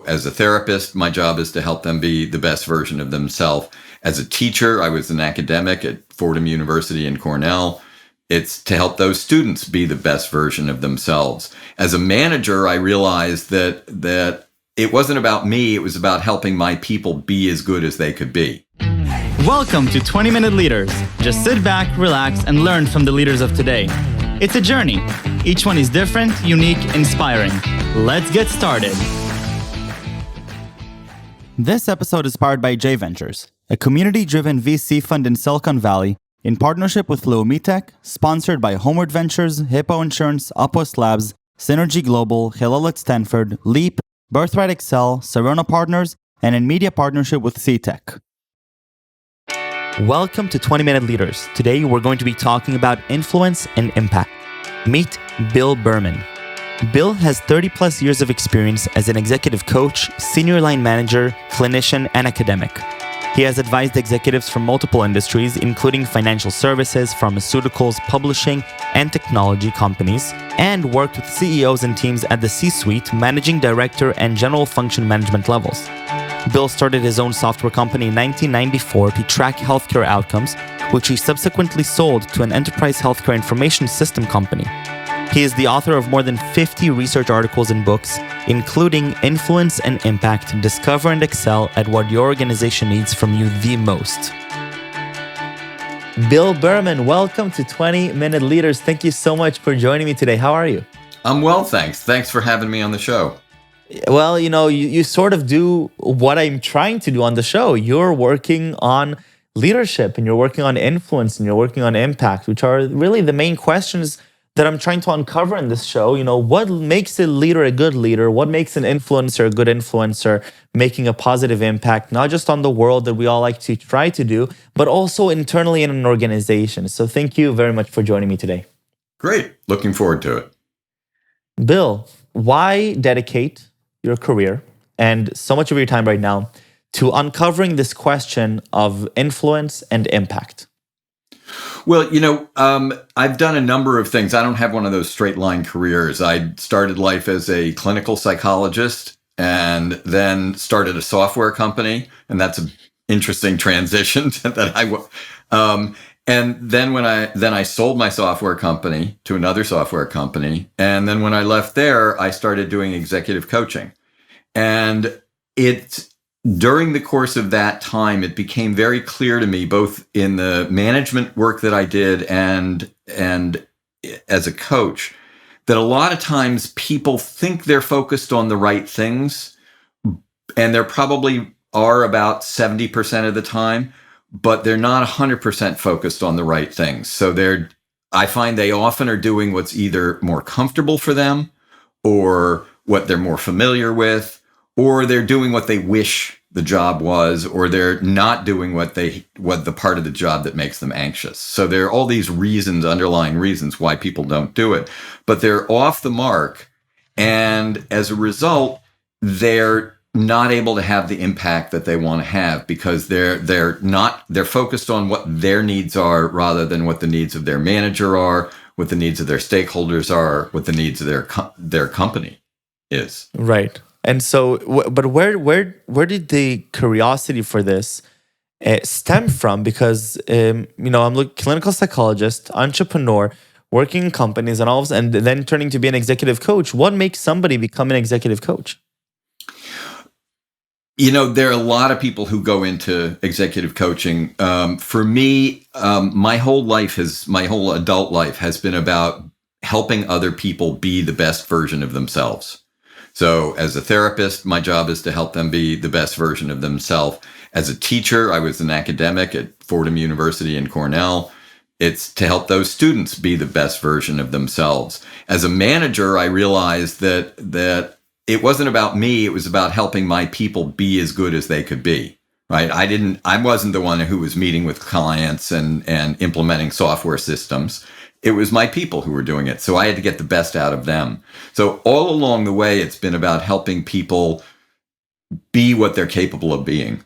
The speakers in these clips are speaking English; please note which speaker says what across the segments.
Speaker 1: as a therapist, my job is to help them be the best version of themselves. As a teacher, I was an academic at Fordham University and Cornell. It's to help those students be the best version of themselves. As a manager, I realized that it wasn't about me, it was about helping my people be as good as they could be.
Speaker 2: Welcome to 20-Minute Leaders. Just sit back, relax, and learn from the leaders of today. It's a journey. Each one is different, unique, inspiring. Let's get started. This episode is powered by J Ventures, a community-driven VC fund in Silicon Valley in partnership with Leumi Tech, sponsored by Homeward Ventures, Hippo Insurance, Upwest Labs, Synergy Global, Hillel at Stanford, Leap, Birthright Excel, Serona Partners, and in media partnership with C-Tech. Welcome to 20-Minute Leaders. Today we're going to be talking about influence and impact. Meet Bill Berman. Bill has 30 plus years of experience as an executive coach, senior line manager, clinician, and academic. He has advised executives from multiple industries, including financial services, pharmaceuticals, publishing, and technology companies, and worked with CEOs and teams at the C-suite, managing director, and general function management levels. Bill started his own software company in 1994 to track healthcare outcomes, which he subsequently sold to an enterprise healthcare information system company. He is the author of more than 50 research articles and books, including Influence and Impact, Discover and Excel at what your organization needs from you the most. Bill Berman, welcome to 20-Minute Leaders. Thank you so much for joining me today. How are you?
Speaker 1: I'm well, thanks. Thanks for having me on the show.
Speaker 2: Well, you sort of do what I'm trying to do on the show. You're working on leadership and you're working on influence and you're working on impact, which are really the main questions that I'm trying to uncover in this show. What makes a leader a good leader? What makes an influencer a good influencer, making a positive impact, not just on the world that we all like to try to do, but also internally in an organization. So thank you very much for joining me today.
Speaker 1: Great. Looking forward to it.
Speaker 2: Bill, why dedicate your career and so much of your time right now to uncovering this question of influence and impact?
Speaker 1: Well, I've done a number of things. I don't have one of those straight line careers. I started life as a clinical psychologist and then started a software company. And that's an interesting transition and then I sold my software company to another software company. And then when I left there, I started doing executive coaching. And during the course of that time, it became very clear to me, both in the management work that I did and as a coach, that a lot of times people think they're focused on the right things, and there probably are about 70% of the time, but they're not 100% focused on the right things. So I find they often are doing what's either more comfortable for them or what they're more familiar with, or they're doing what they wish the job was, or they're not doing what the part of the job that makes them anxious. So there are all these underlying reasons why people don't do it, but they're off the mark. And as a result, they're not able to have the impact that they want to have because they're focused on what their needs are rather than what the needs of their manager are, what the needs of their stakeholders are, what the needs of their company is.
Speaker 2: Right. And so, but where did the curiosity for this stem from? Because I'm a clinical psychologist, entrepreneur, working in companies, and then turning to be an executive coach. What makes somebody become an executive coach?
Speaker 1: There are a lot of people who go into executive coaching. For me, my whole adult life has been about helping other people be the best version of themselves. So as a therapist, my job is to help them be the best version of themselves. As a teacher, I was an academic at Fordham University and Cornell. It's to help those students be the best version of themselves. As a manager, I realized that it wasn't about me, it was about helping my people be as good as they could be. Right? I wasn't the one who was meeting with clients and implementing software systems. It was my people who were doing it. So I had to get the best out of them. So all along the way, it's been about helping people be what they're capable of being.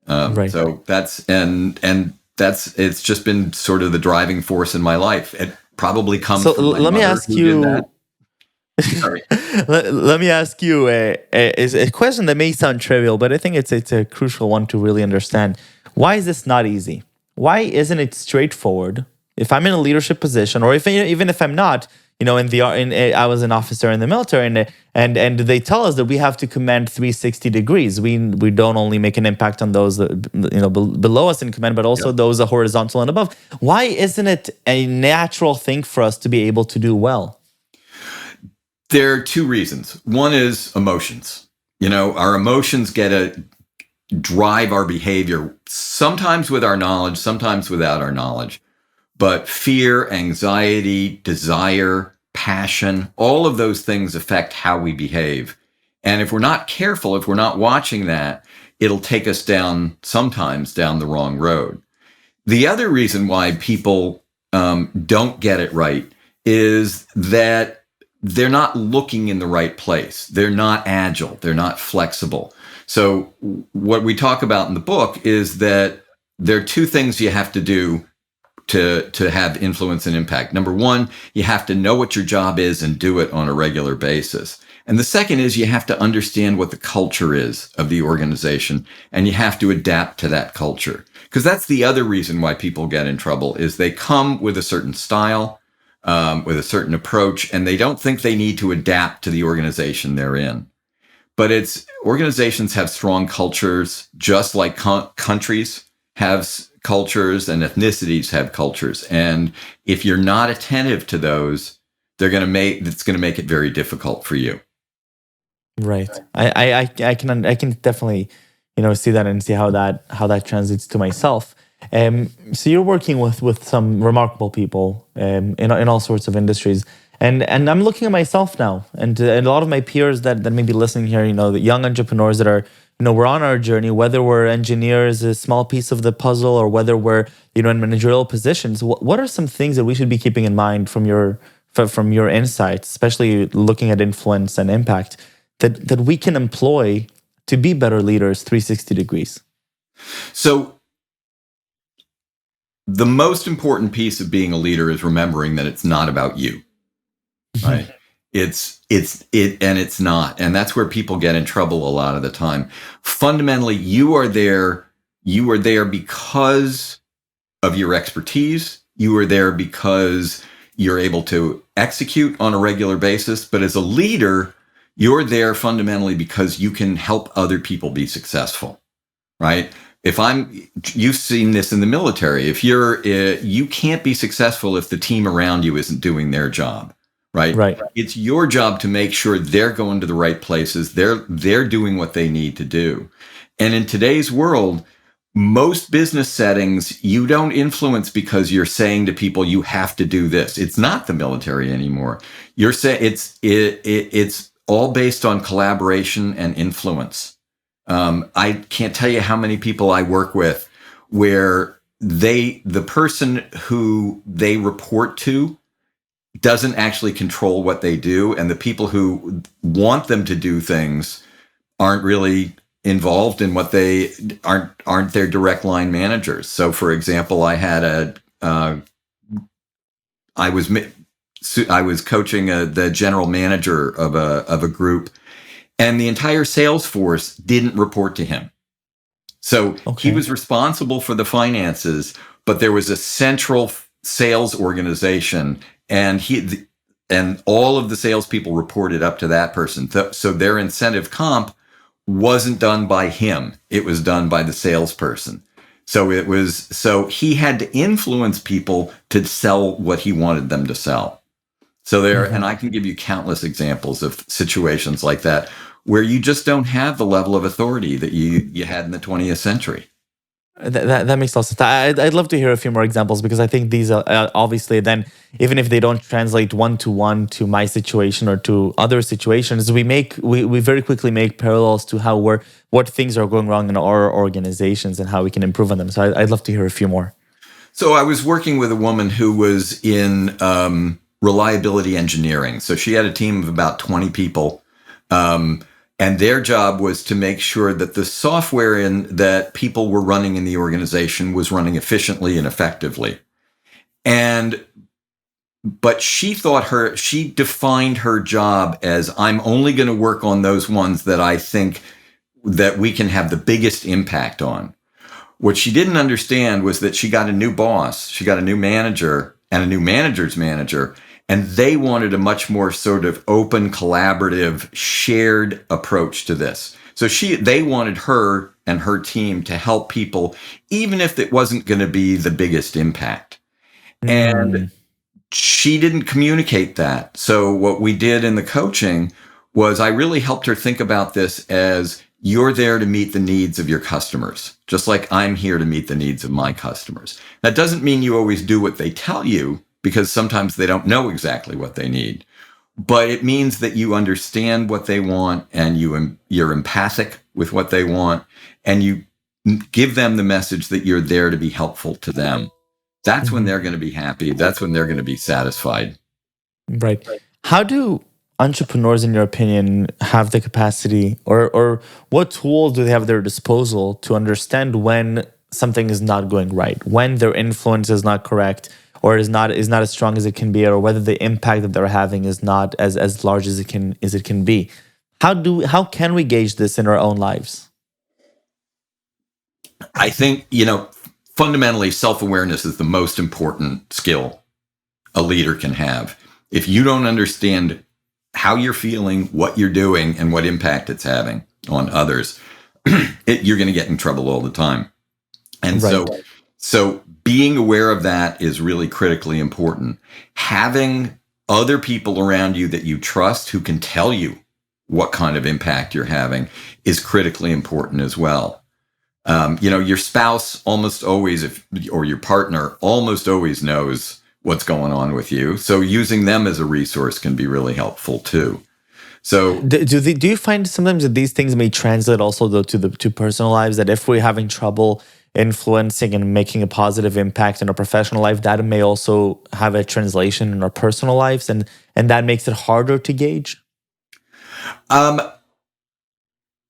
Speaker 2: Right.
Speaker 1: So it's just been sort of the driving force in my life. It probably comes from my
Speaker 2: let me
Speaker 1: mother
Speaker 2: ask
Speaker 1: who
Speaker 2: you,
Speaker 1: did that. Sorry.
Speaker 2: Let me ask you is a question that may sound trivial, but I think it's a crucial one to really understand. Why is this not easy? Why isn't it straightforward? If I'm in a leadership position, or if even if I'm not, I was an officer in the military, and they tell us that we have to command 360 degrees. We don't only make an impact on those that, below us in command, but also those that horizontal and above. Why isn't it a natural thing for us to be able to do well?
Speaker 1: There are two reasons. One is emotions. Our emotions get to drive our behavior, sometimes with our knowledge, sometimes without our knowledge. But fear, anxiety, desire, passion, all of those things affect how we behave. And if we're not careful, if we're not watching that, it'll take us sometimes down the wrong road. The other reason why people don't get it right is that they're not looking in the right place. They're not agile. They're not flexible. So what we talk about in the book is that there are two things you have to do to have influence and impact. Number one, you have to know what your job is and do it on a regular basis. And the second is you have to understand what the culture is of the organization, and you have to adapt to that culture. Because that's the other reason why people get in trouble is they come with a certain style, with a certain approach, and they don't think they need to adapt to the organization they're in. But organizations have strong cultures, just like countries have cultures and ethnicities have cultures. And if you're not attentive to those, it's going to make it very difficult for you.
Speaker 2: Right. I can definitely see that and see how that translates to myself. So you're working with some remarkable people in all sorts of industries, and I'm looking at myself now, and a lot of my peers that may be listening here, the young entrepreneurs that are we're on our journey, whether we're engineers, a small piece of the puzzle, or whether we're in managerial positions. What are some things that we should be keeping in mind from your insights, especially looking at influence and impact, that we can employ to be better leaders 360 degrees?
Speaker 1: So the most important piece of being a leader is remembering that it's not about you, right? It's not. And that's where people get in trouble a lot of the time. Fundamentally, you are there because of your expertise. You are there because you're able to execute on a regular basis. But as a leader, you're there fundamentally because you can help other people be successful, right? You've seen this in the military. You can't be successful if the team around you isn't doing their job, right?
Speaker 2: Right.
Speaker 1: It's your job to make sure they're going to the right places. They're doing what they need to do. And in today's world, most business settings, you don't influence because you're saying to people, you have to do this. It's not the military anymore. You're saying it's all based on collaboration and influence. I can't tell you how many people I work with where the person who they report to doesn't actually control what they do, and the people who want them to do things aren't really involved in what they aren't their direct line managers. So, for example, I was coaching the general manager of a group, and the entire sales force didn't report to him. So He was responsible for the finances, but there was a central sales organization, and all of the salespeople reported up to that person. So their incentive comp wasn't done by him; it was done by the salesperson. So he had to influence people to sell what he wanted them to sell. So and I can give you countless examples of situations like that, where you just don't have the level of authority that you had in the 20th century.
Speaker 2: That makes lots of sense. I'd love to hear a few more examples, because I think these are obviously then, even if they don't translate one-to-one to my situation or to other situations, we very quickly make parallels to what things are going wrong in our organizations and how we can improve on them. So I'd love to hear a few more.
Speaker 1: So I was working with a woman who was in reliability engineering. So she had a team of about 20 people. And their job was to make sure that the software that people were running in the organization was running efficiently and effectively. And but she defined her job as, I'm only going to work on those ones that I think that we can have the biggest impact on. What she didn't understand was that she got a new boss, she got a new manager and a new manager's manager, and they wanted a much more sort of open, collaborative, shared approach to this. So they wanted her and her team to help people, even if it wasn't going to be the biggest impact. And she didn't communicate that. So what we did in the coaching was I really helped her think about this as, you're there to meet the needs of your customers, just like I'm here to meet the needs of my customers. That doesn't mean you always do what they tell you, because sometimes they don't know exactly what they need. But it means that you understand what they want, and you're empathic with what they want, and you give them the message that you're there to be helpful to them. That's when they're going to be happy. That's when they're going to be satisfied.
Speaker 2: Right. How do entrepreneurs, in your opinion, have the capacity, or what tools do they have at their disposal to understand when something is not going right, when their influence is not correct, or is not as strong as it can be, or whether the impact that they're having is not as large as it can be? How can we gauge this in our own lives?
Speaker 1: I think, fundamentally, self-awareness is the most important skill a leader can have. If you don't understand how you're feeling, what you're doing, and what impact it's having on others, you're going to get in trouble all the time. And
Speaker 2: Right.
Speaker 1: so being aware of that is really critically important. Having other people around you that you trust who can tell you what kind of impact you're having is critically important as well. Your spouse almost always, or your partner almost always knows what's going on with you. So using them as a resource can be really helpful too. So
Speaker 2: Do you find sometimes that these things may translate also though to personal lives, that if we're having trouble influencing and making a positive impact in our professional life, that may also have a translation in our personal lives, and that makes it harder to gauge?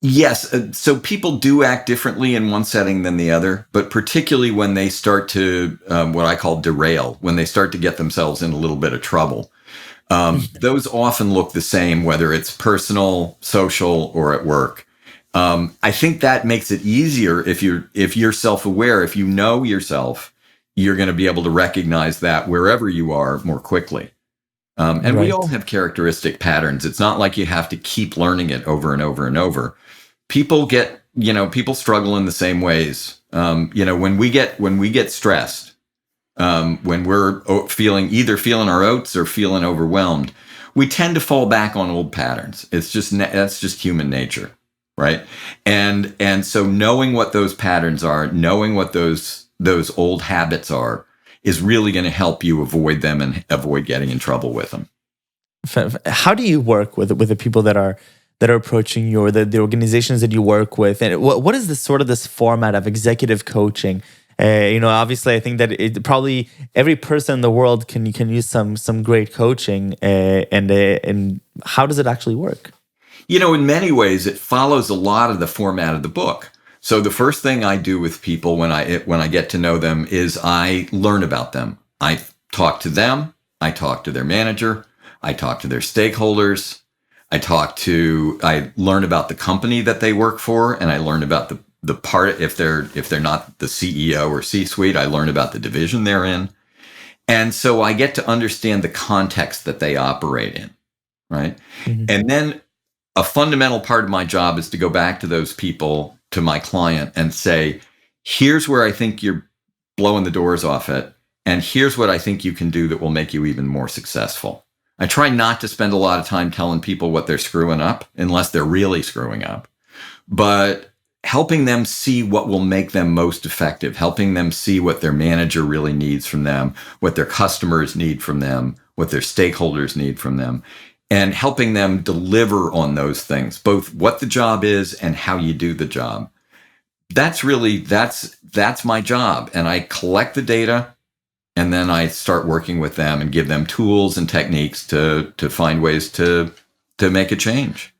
Speaker 1: Yes. So people do act differently in one setting than the other, but particularly when they start to what I call derail, when they start to get themselves in a little bit of trouble. Those often look the same, whether it's personal, social, or at work. I think that makes it easier if you're self-aware. If you know yourself, you're going to be able to recognize that wherever you are more quickly. And we all have characteristic patterns. It's not like you have to keep learning it over and over and over. People struggle in the same ways. When we get stressed, when we're feeling our oats or feeling overwhelmed, we tend to fall back on old patterns. That's just human nature, right? And so knowing what those patterns are, knowing what those old habits are, is really going to help you avoid them and avoid getting in trouble with them.
Speaker 2: How do you work with the people that are approaching you, or the organizations that you work with, and what is this format of executive coaching? Obviously, I think that it probably every person in the world can use some great coaching, and how does it actually work?
Speaker 1: In many ways, it follows a lot of the format of the book. So the first thing I do with people when I get to know them is I learn about them. I talk to them. I talk to their manager. I talk to their stakeholders. I learn about the company that they work for, and I learn about the part, if they're not the CEO or C-suite, I learn about the division they're in. And so I get to understand the context that they operate in, right? Mm-hmm. And then a fundamental part of my job is to go back to those people, to my client, and say, here's where I think you're blowing the doors off it, and here's what I think you can do that will make you even more successful. I try not to spend a lot of time telling people what they're screwing up, unless they're really screwing up, but helping them see what will make them most effective, helping them see what their manager really needs from them, what their customers need from them, what their stakeholders need from them, and helping them deliver on those things, both what the job is and how you do the job. That's my job. And I collect the data, and then I start working with them and give them tools and techniques to find ways to make a change.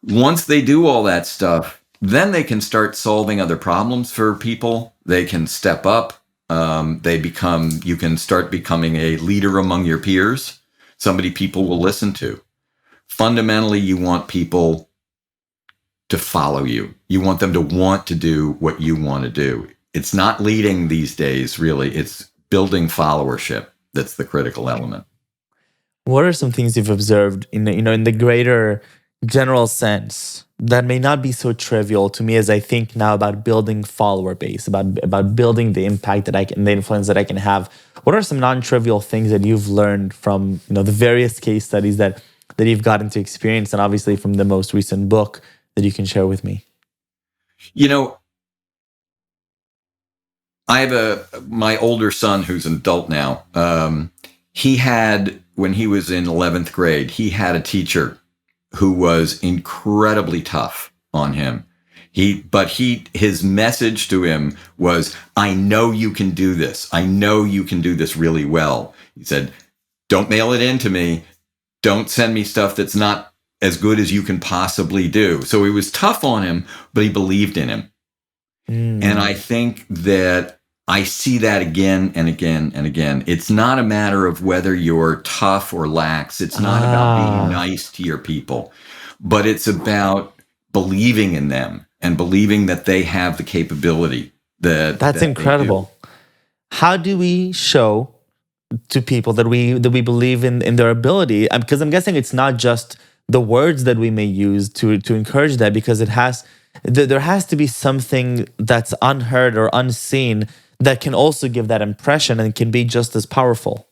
Speaker 1: Once they do all that stuff, then they can start solving other problems for people. They can step up. You can start becoming a leader among your peers, somebody people will listen to. Fundamentally, you want people to follow you. You want them to want to do what you want to do. It's not leading these days, really. It's building followership. That's the critical element.
Speaker 2: What are some things you've observed in the greater general sense that may not be so trivial to me as I think now about building follower base, about building the impact that I can, the influence that I can have? What are some non-trivial things that you've learned from the various case studies that you've gotten to experience, and obviously from the most recent book that you can share with me?
Speaker 1: I have my older son who's an adult now. He had, when he was in 11th grade, he had a teacher who was incredibly tough on him. His message to him was, I know you can do this. I know you can do this really well. He said, don't mail it in to me. Don't send me stuff that's not as good as you can possibly do. So he was tough on him, but he believed in him. And I think that I see that again and again and again. It's not a matter of whether you're tough or lax. It's not about being nice to your people, but it's about believing in them and believing that they have the capability. That's
Speaker 2: incredible. How do we show to people that we believe in their ability? Because I'm guessing it's not just the words that we may use to encourage that, because there has to be something that's unheard or unseen that can also give that impression and can be just as powerful.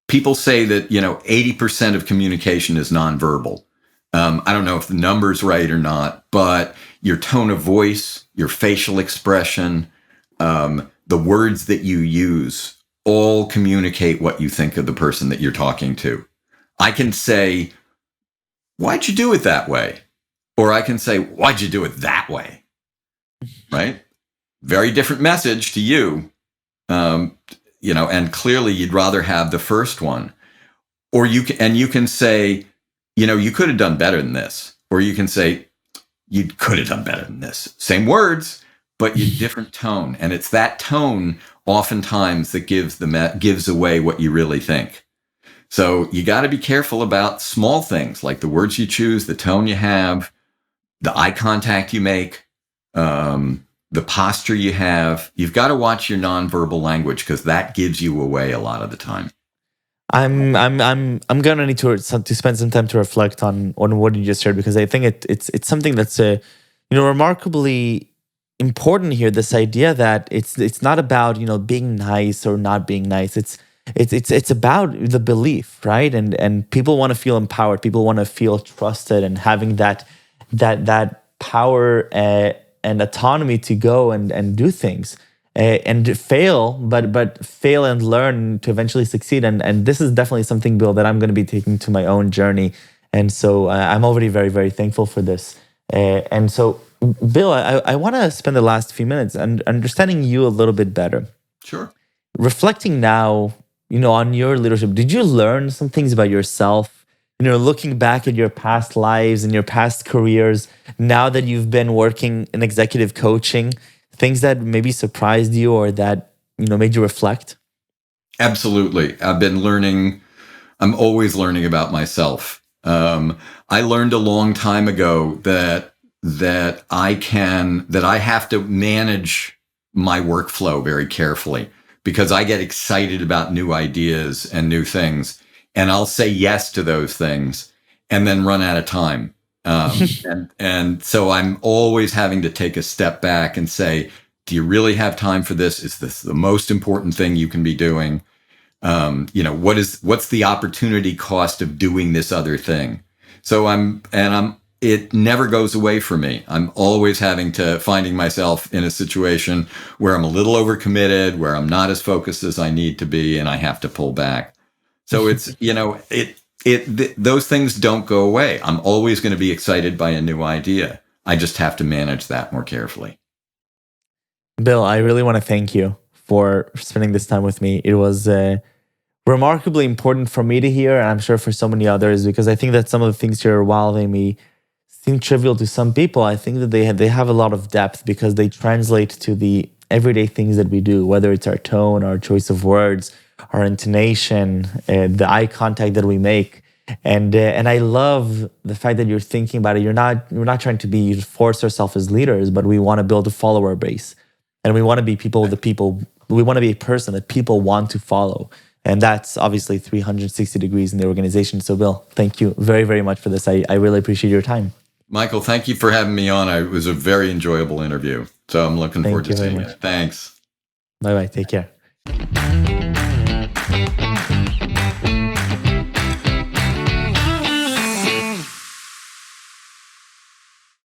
Speaker 1: People say that 80% of communication is nonverbal. I don't know if the number's right or not, but your tone of voice, your facial expression, the words that you use all communicate what you think of the person that you're talking to. I can say, why'd you do it that way? Or I can say, why'd you do it that way? Right? Very different message to you. And clearly you'd rather have the first one. Or you can say, you could have done better than this. Or you can say, you could have done better than this. Same words, but you different tone. And it's that tone oftentimes that gives away what you really think. So you got to be careful about small things like the words you choose, the tone you have, the eye contact you make, the posture you have. You've got to watch your nonverbal language, because that gives you away a lot of the time.
Speaker 2: I'm gonna need to spend some time to reflect on what you just shared, because I think it's something that's remarkably important here. This idea that it's not about being nice or not being nice. It's about the belief, right? And people want to feel empowered. People want to feel trusted, and having that power and autonomy to go and do things and fail, but fail and learn to eventually succeed. And this is definitely something, Bill, that I'm going to be taking to my own journey. And so I'm already very, very thankful for this. And so, Bill, I want to spend the last few minutes understanding you a little bit better.
Speaker 1: Sure.
Speaker 2: Reflecting now, on your leadership, did you learn some things about yourself? Looking back at your past lives and your past careers, now that you've been working in executive coaching, things that maybe surprised you or that, made you reflect?
Speaker 1: Absolutely. I'm always learning about myself. I learned a long time ago that I have to manage my workflow very carefully, because I get excited about new ideas and new things. And I'll say yes to those things and then run out of time. And so I'm always having to take a step back and say, do you really have time for this? Is this the most important thing you can be doing? What's the opportunity cost of doing this other thing? So it never goes away for me. I'm always finding myself in a situation where I'm a little overcommitted, where I'm not as focused as I need to be, and I have to pull back. So it's, those things don't go away. I'm always going to be excited by a new idea. I just have to manage that more carefully.
Speaker 2: Bill, I really want to thank you for spending this time with me. It was remarkably important for me to hear, and I'm sure for so many others, because I think that some of the things here, while they may seem trivial to some people, I think that they have a lot of depth, because they translate to the everyday things that we do, whether it's our tone, our choice of words, our intonation, the eye contact that we make. And I love the fact that you're thinking about it. We're not trying to force ourselves as leaders, but we want to build a follower base, and we want to be people. We want to be a person that people want to follow, and that's obviously 360 degrees in the organization. So, Bill, thank you very, very much for this. I really appreciate your time.
Speaker 1: Michael, thank you for having me on. It was a very enjoyable interview. So I'm looking forward to seeing it. Thanks.
Speaker 2: Bye bye. Take care.